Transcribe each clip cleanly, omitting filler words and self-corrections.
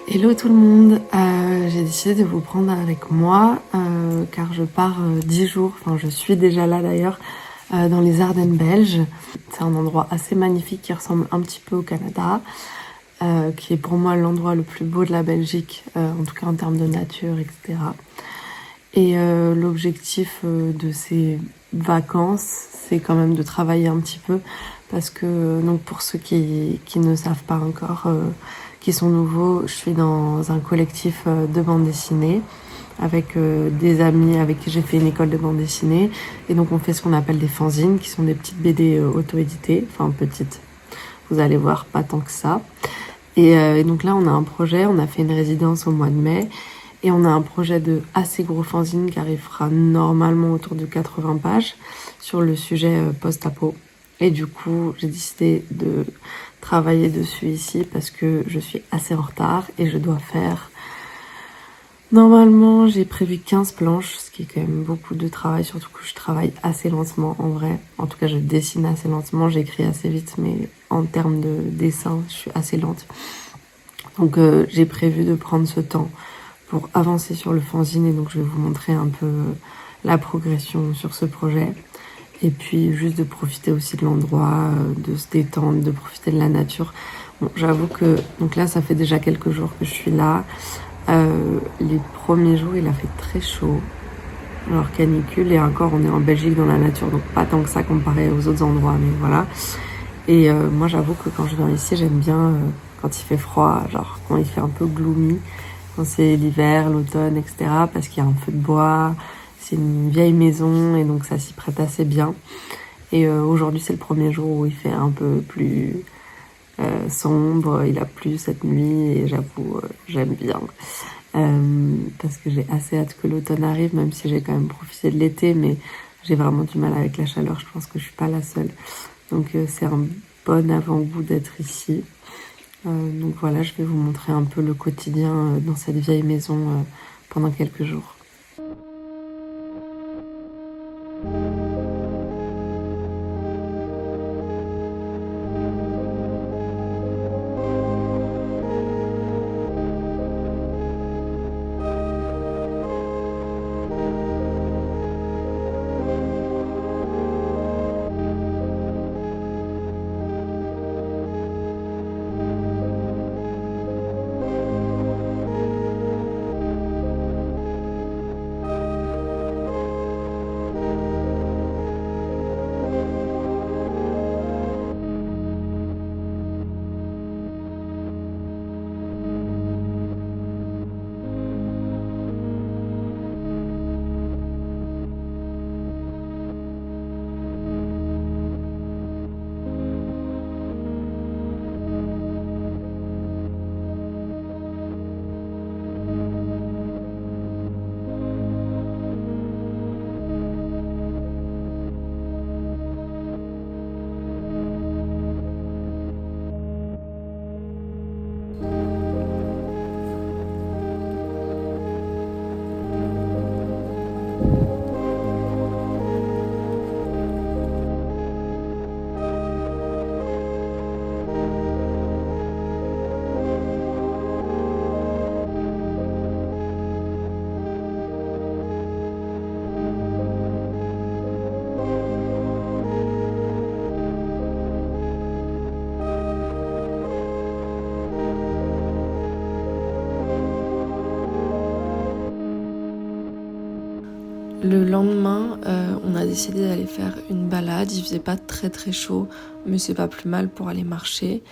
Hello tout le monde, j'ai décidé de vous prendre avec moi car je pars 10 jours, enfin je suis déjà là d'ailleurs, dans les Ardennes belges. C'est un endroit assez magnifique qui ressemble un petit peu au Canada, qui est pour moi l'endroit le plus beau de la Belgique, en tout cas en termes de nature, etc. Et l'objectif de ces vacances, c'est quand même de travailler un petit peu parce que donc pour ceux qui ne savent pas encore, qui sont nouveaux, je suis dans un collectif de bande dessinée avec des amis avec qui j'ai fait une école de bande dessinée. Et donc on fait ce qu'on appelle des fanzines, qui sont des petites BD auto-éditées, enfin petites, vous allez voir, pas tant que ça. Et donc là on a un projet, on a fait une résidence au mois de mai, et on a un projet de assez gros fanzine qui arrivera normalement autour de 80 pages sur le sujet post-apo. Et du coup, j'ai décidé de travailler dessus ici parce que je suis assez en retard et je dois faire... Normalement, j'ai prévu 15 planches, ce qui est quand même beaucoup de travail, surtout que je travaille assez lentement en vrai. En tout cas, je dessine assez lentement, j'écris assez vite, mais en termes de dessin, je suis assez lente. Donc j'ai prévu de prendre ce temps pour avancer sur le fanzine, et donc je vais vous montrer un peu la progression sur ce projet. Et puis juste de profiter aussi de l'endroit, de se détendre, de profiter de la nature. Bon, j'avoue que donc là ça fait déjà quelques jours que je suis là. Les premiers jours il a fait très chaud, alors canicule, et encore on est en Belgique dans la nature, donc pas tant que ça comparé aux autres endroits, mais voilà. Et moi j'avoue que quand je viens ici j'aime bien quand il fait froid, genre quand il fait un peu gloomy, quand c'est l'hiver, l'automne, etc. Parce qu'il y a un feu de bois, c'est une vieille maison et donc ça s'y prête assez bien. Et aujourd'hui c'est le premier jour où il fait un peu plus sombre, il a plu cette nuit et j'avoue j'aime bien. Parce que j'ai assez hâte que l'automne arrive, même si j'ai quand même profité de l'été, mais j'ai vraiment du mal avec la chaleur, je pense que je suis pas la seule. Donc c'est un bon avant-goût d'être ici. Donc voilà, je vais vous montrer un peu le quotidien dans cette vieille maison pendant quelques jours. Le lendemain, on a décidé d'aller faire une balade. Il faisait pas très très chaud, mais c'est pas plus mal pour aller marcher.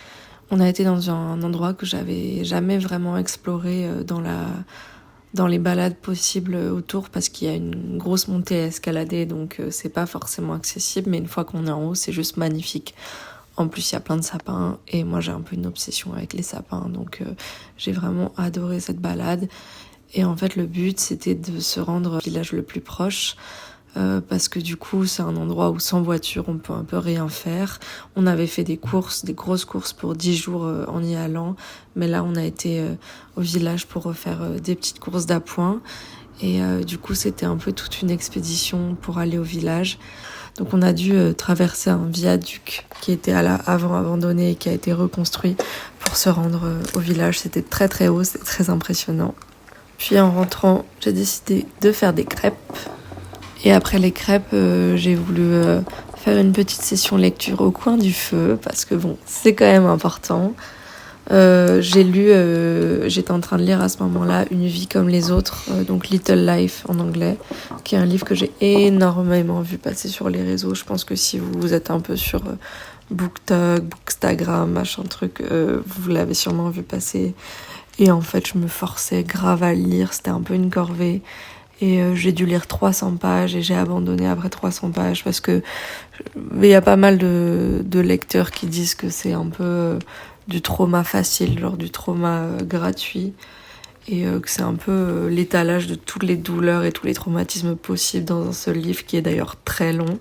On a été dans un endroit que j'avais jamais vraiment exploré dans les balades possibles autour, parce qu'il y a une grosse montée à escalader, donc c'est pas forcément accessible, mais une fois qu'on est en haut, c'est juste magnifique. En plus, il y a plein de sapins, et moi j'ai un peu une obsession avec les sapins, donc j'ai vraiment adoré cette balade. Et en fait, le but, c'était de se rendre au village le plus proche, parce que du coup, c'est un endroit où sans voiture, on peut un peu rien faire. On avait fait des courses, des grosses courses pour 10 jours en y allant, mais là, on a été au village pour refaire des petites courses d'appoint. Et du coup, c'était un peu toute une expédition pour aller au village. Donc on a dû traverser un viaduc qui était avant abandonné et qui a été reconstruit pour pour se rendre au village. C'était très très haut, c'était très impressionnant. Puis en rentrant, j'ai décidé de faire des crêpes. Et après les crêpes, j'ai voulu faire une petite session lecture au coin du feu, parce que bon, c'est quand même important. J'étais en train de lire à ce moment-là Une vie comme les autres, donc Little Life en anglais, qui est un livre que j'ai énormément vu passer sur les réseaux. Je pense que si vous êtes un peu sur BookTok, Bookstagram, machin truc, vous l'avez sûrement vu passer. Et en fait, je me forçais grave à le lire, c'était un peu une corvée. Et j'ai dû lire 300 pages et j'ai abandonné après 300 pages parce que il y a pas mal de lecteurs qui disent que c'est un peu du trauma facile, genre du trauma gratuit, et que c'est un peu l'étalage de toutes les douleurs et tous les traumatismes possibles dans un seul livre qui est d'ailleurs très long.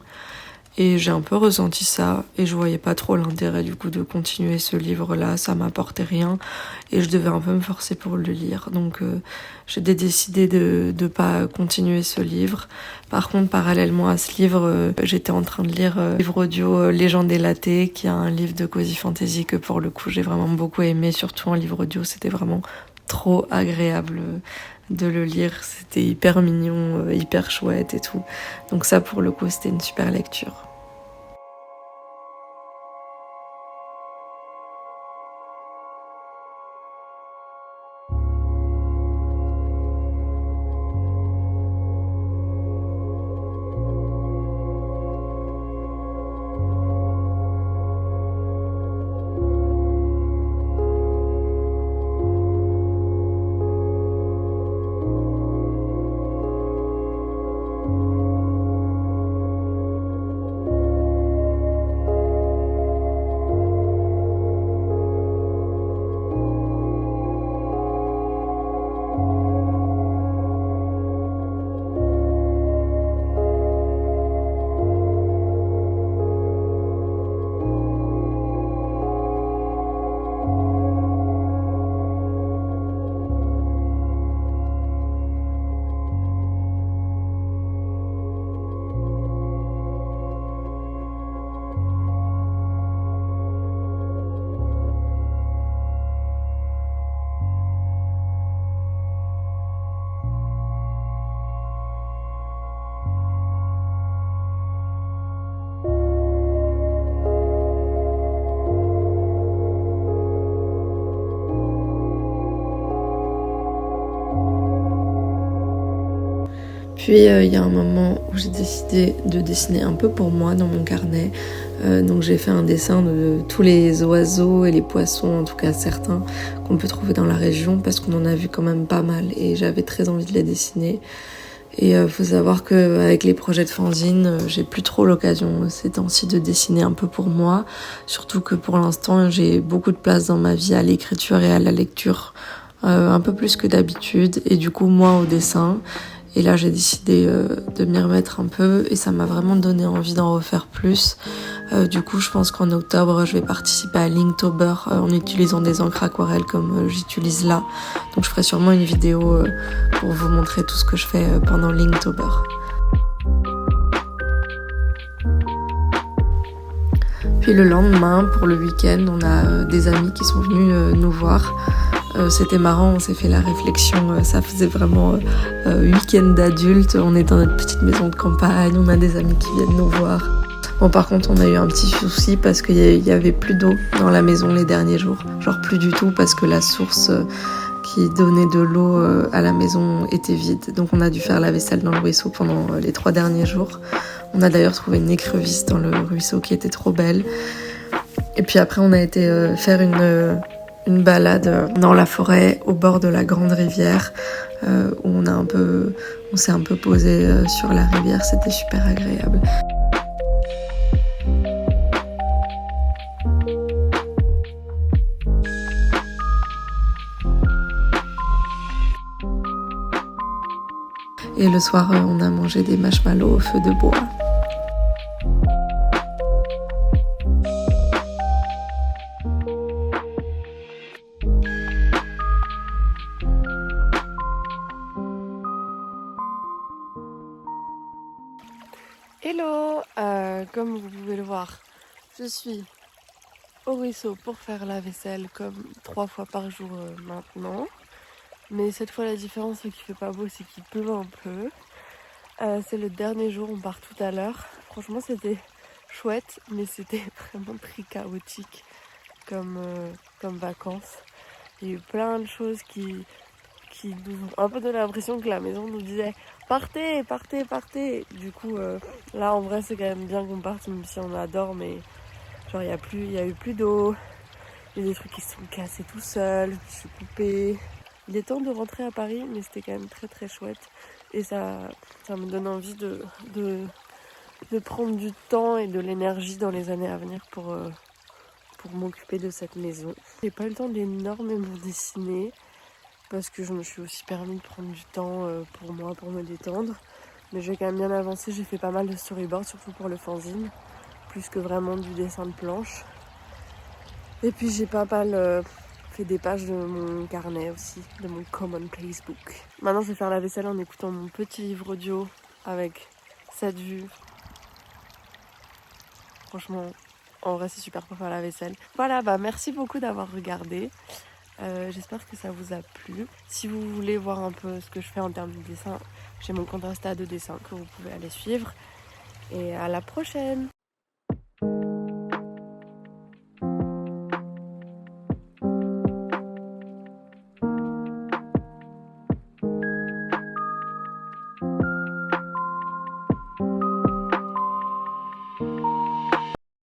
Et j'ai un peu ressenti ça et je voyais pas trop l'intérêt du coup de continuer ce livre-là, ça m'apportait rien et je devais un peu me forcer pour le lire. Donc j'ai décidé de pas continuer ce livre. Par contre, parallèlement à ce livre, j'étais en train de lire le livre audio Légende et Laté, qui est un livre de Cozy Fantasy que pour le coup j'ai vraiment beaucoup aimé, surtout en livre audio, c'était vraiment trop agréable de le lire, c'était hyper mignon, hyper chouette et tout. Donc ça pour le coup c'était une super lecture. Puis il y a un moment où j'ai décidé de dessiner un peu pour moi dans mon carnet. Donc j'ai fait un dessin de tous les oiseaux et les poissons, en tout cas certains, qu'on peut trouver dans la région, parce qu'on en a vu quand même pas mal et j'avais très envie de les dessiner. Et faut savoir qu'avec les projets de fanzine, j'ai plus trop l'occasion ces temps-ci de dessiner un peu pour moi. Surtout que pour l'instant, j'ai beaucoup de place dans ma vie à l'écriture et à la lecture, un peu plus que d'habitude, et du coup moins au dessin. Et là, j'ai décidé de m'y remettre un peu et ça m'a vraiment donné envie d'en refaire plus. Du coup, je pense qu'en octobre, je vais participer à Linktober en utilisant des encres aquarelles comme j'utilise là. Donc, je ferai sûrement une vidéo pour vous montrer tout ce que je fais pendant Linktober. Puis le lendemain, pour le week-end, on a des amis qui sont venus nous voir. C'était marrant, on s'est fait la réflexion, ça faisait vraiment week-end d'adulte, on est dans notre petite maison de campagne, on a des amis qui viennent nous voir. Bon, par contre, on a eu un petit souci parce qu'il y avait plus d'eau dans la maison les derniers jours. Genre plus du tout parce que la source qui donnait de l'eau à la maison était vide. Donc on a dû faire la vaisselle dans le ruisseau pendant les 3 derniers jours. On a d'ailleurs trouvé une écrevisse dans le ruisseau qui était trop belle. Et puis après, on a été faire une balade dans la forêt au bord de la grande rivière où on s'est un peu posé sur la rivière, c'était super agréable. Et le soir, on a mangé des marshmallows au feu de bois. Hello, comme vous pouvez le voir, je suis au ruisseau pour faire la vaisselle comme 3 fois par jour maintenant. Mais cette fois la différence c'est qu'il fait pas beau, c'est qu'il pleut un peu. C'est le dernier jour, on part tout à l'heure. Franchement c'était chouette, mais c'était vraiment très chaotique comme vacances. Il y a eu plein de choses qui nous ont un peu donné l'impression que la maison nous disait partez, partez, partez. Du coup, là en vrai c'est quand même bien qu'on parte, même si on adore, mais genre il y a eu plus d'eau, il y a des trucs qui se sont cassés tout seuls, qui se sont coupés. Il est temps de rentrer à Paris, mais c'était quand même très très chouette et ça me donne envie de prendre du temps et de l'énergie dans les années à venir pour m'occuper de cette maison. J'ai pas eu le temps d'énormément dessiner parce que je me suis aussi permis de prendre du temps pour moi, pour me détendre. Mais j'ai quand même bien avancé, j'ai fait pas mal de storyboards, surtout pour le fanzine, plus que vraiment du dessin de planche. Et puis j'ai pas mal fait des pages de mon carnet aussi, de mon Commonplace Book. Maintenant je vais faire la vaisselle en écoutant mon petit livre audio avec cette vue. Franchement, en vrai c'est super pour faire la vaisselle. Voilà, bah merci beaucoup d'avoir regardé. J'espère que ça vous a plu. Si vous voulez voir un peu ce que je fais en termes de dessin, j'ai mon compte Insta de dessin que vous pouvez aller suivre. Et à la prochaine!